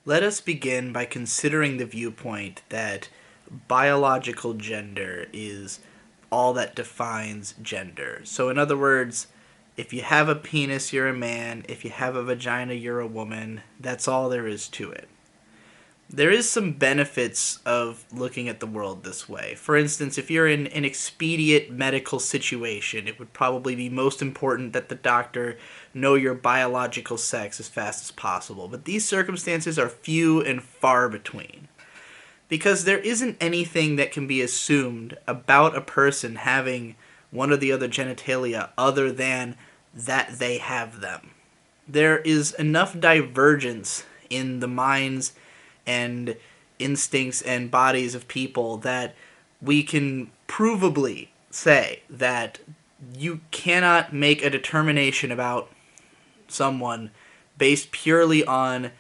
Let us begin by considering the viewpoint that biological gender is all that defines gender. So, in other words, if you have a penis, you're a man. If you have a vagina, you're a woman. That's all there is to it. There is some benefits of looking at the world this way. For instance, if you're in an expedient medical situation, it would probably be most important that the doctor know your biological sex as fast as possible. But these circumstances are few and far between. Because there isn't anything that can be assumed about a person having one or the other genitalia other than that they have them. There is enough divergence in the minds and instincts and bodies of people that we can provably say that you cannot make a determination about someone based purely on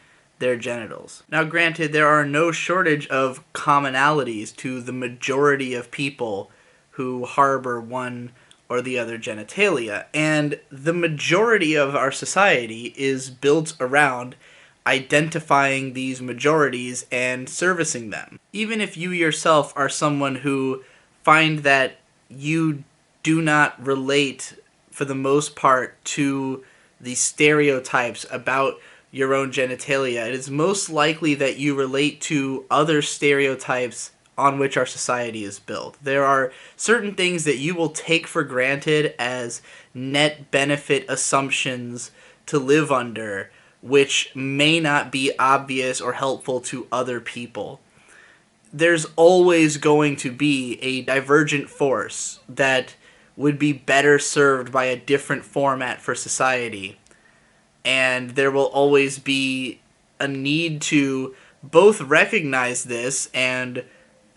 their genitals. Now, granted, there are no shortage of commonalities to the majority of people who harbor one or the other genitalia, and the majority of our society is built around identifying these majorities and servicing them. Even if you yourself are someone who find that you do not relate, for the most part, to the stereotypes about your own genitalia, it is most likely that you relate to other stereotypes on which our society is built. There are certain things that you will take for granted as net benefit assumptions to live under, which may not be obvious or helpful to other people. There's always going to be a divergent force that would be better served by a different format for society. And there will always be a need to both recognize this and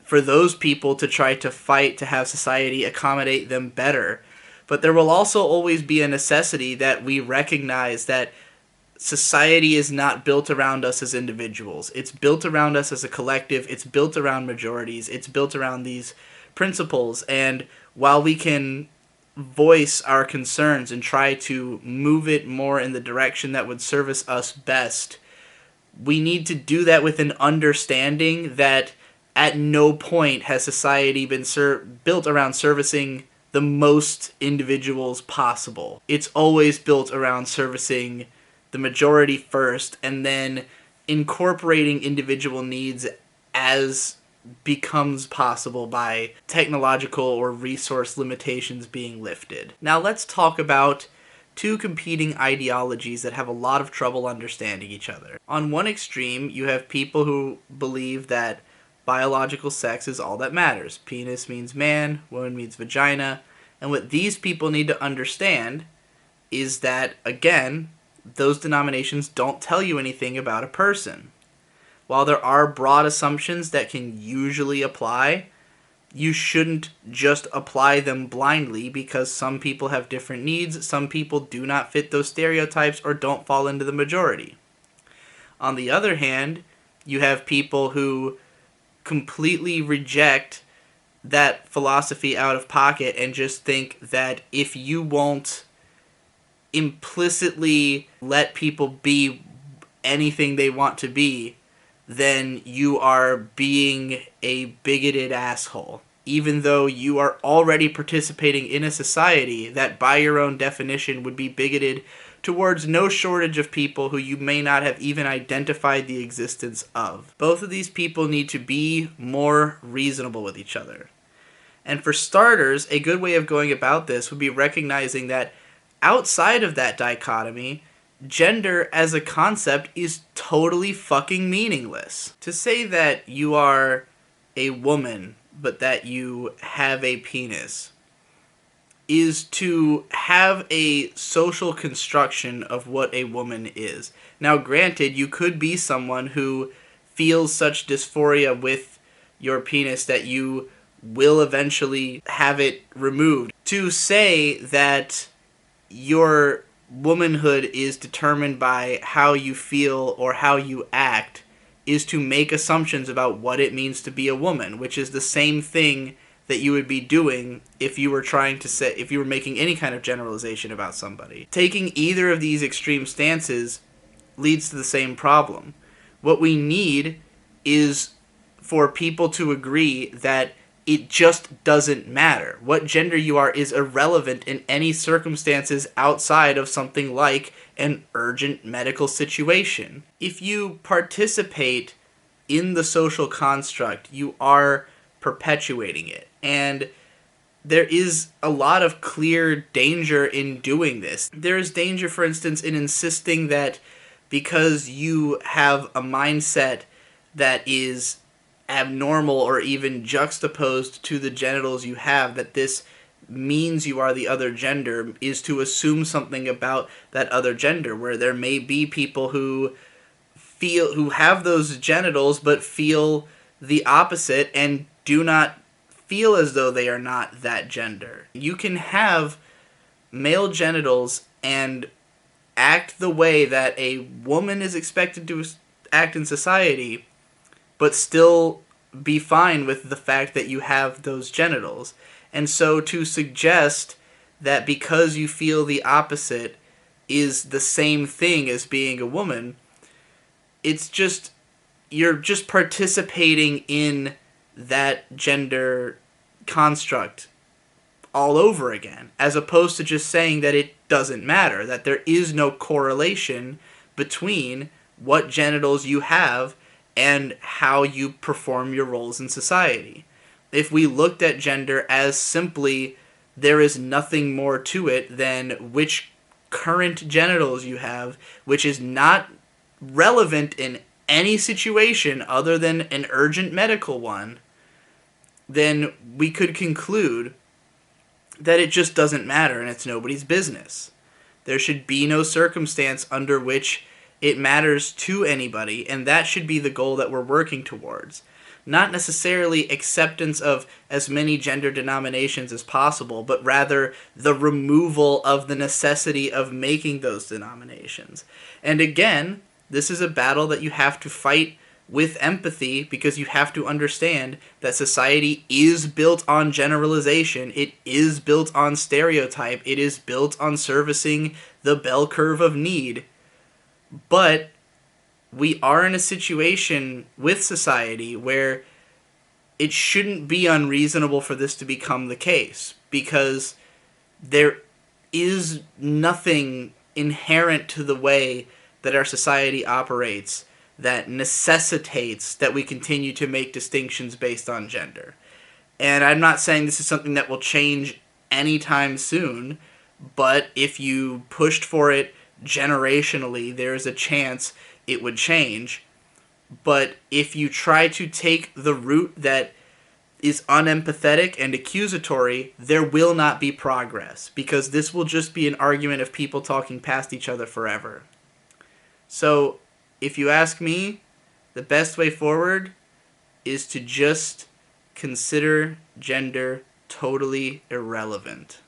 for those people to try to fight to have society accommodate them better. But there will also always be a necessity that we recognize that society is not built around us as individuals. It's built around us as a collective. It's built around majorities. It's built around these principles. And while we can voice our concerns and try to move it more in the direction that would service us best, we need to do that with an understanding that at no point has society been built around servicing the most individuals possible. It's always built around servicing the majority first and then incorporating individual needs as becomes possible by technological or resource limitations being lifted. Now let's talk about two competing ideologies that have a lot of trouble understanding each other. On one extreme, you have people who believe that biological sex is all that matters. Penis means man, woman means vagina, and what these people need to understand is that, again, those denominations don't tell you anything about a person. While there are broad assumptions that can usually apply, you shouldn't just apply them blindly because some people have different needs, some people do not fit those stereotypes or don't fall into the majority. On the other hand, you have people who completely reject that philosophy out of pocket and just think that if you won't implicitly let people be anything they want to be, then you are being a bigoted asshole. Even though you are already participating in a society that by your own definition would be bigoted towards no shortage of people who you may not have even identified the existence of. Both of these people need to be more reasonable with each other. And for starters, a good way of going about this would be recognizing that outside of that dichotomy, gender as a concept is totally fucking meaningless. To say that you are a woman, but that you have a penis, is to have a social construction of what a woman is. Now, granted, you could be someone who feels such dysphoria with your penis that you will eventually have it removed. To say that your womanhood is determined by how you feel or how you act is to make assumptions about what it means to be a woman, which is the same thing that you would be doing if you were trying to say, if you were making any kind of generalization about somebody. Taking either of these extreme stances leads to the same problem, What we need is for people to agree that it just doesn't matter. What gender you are is irrelevant in any circumstances outside of something like an urgent medical situation. If you participate in the social construct, you are perpetuating it. And there is a lot of clear danger in doing this. There is danger, for instance, in insisting that because you have a mindset that is abnormal or even juxtaposed to the genitals you have, that this means you are the other gender, is to assume something about that other gender, where there may be people who have those genitals but feel the opposite and do not feel as though they are not that gender. You can have male genitals and act the way that a woman is expected to act in society, but still be fine with the fact that you have those genitals. And so to suggest that because you feel the opposite is the same thing as being a woman, it's just, you're just participating in that gender construct all over again, as opposed to just saying that it doesn't matter, that there is no correlation between what genitals you have and how you perform your roles in society. If we looked at gender as simply there is nothing more to it than which current genitals you have, which is not relevant in any situation other than an urgent medical one, then we could conclude that it just doesn't matter and it's nobody's business. There should be no circumstance under which it matters to anybody, and that should be the goal that we're working towards. Not necessarily acceptance of as many gender denominations as possible, but rather the removal of the necessity of making those denominations. And again, this is a battle that you have to fight with empathy, because you have to understand that society is built on generalization, it is built on stereotype, it is built on servicing the bell curve of need. But we are in a situation with society where it shouldn't be unreasonable for this to become the case, because there is nothing inherent to the way that our society operates that necessitates that we continue to make distinctions based on gender. And I'm not saying this is something that will change anytime soon, but if you pushed for it generationally, there's a chance it would change. But if you try to take the route that is unempathetic and accusatory, there will not be progress, because this will just be an argument of people talking past each other forever. So, if you ask me, the best way forward is to just consider gender totally irrelevant.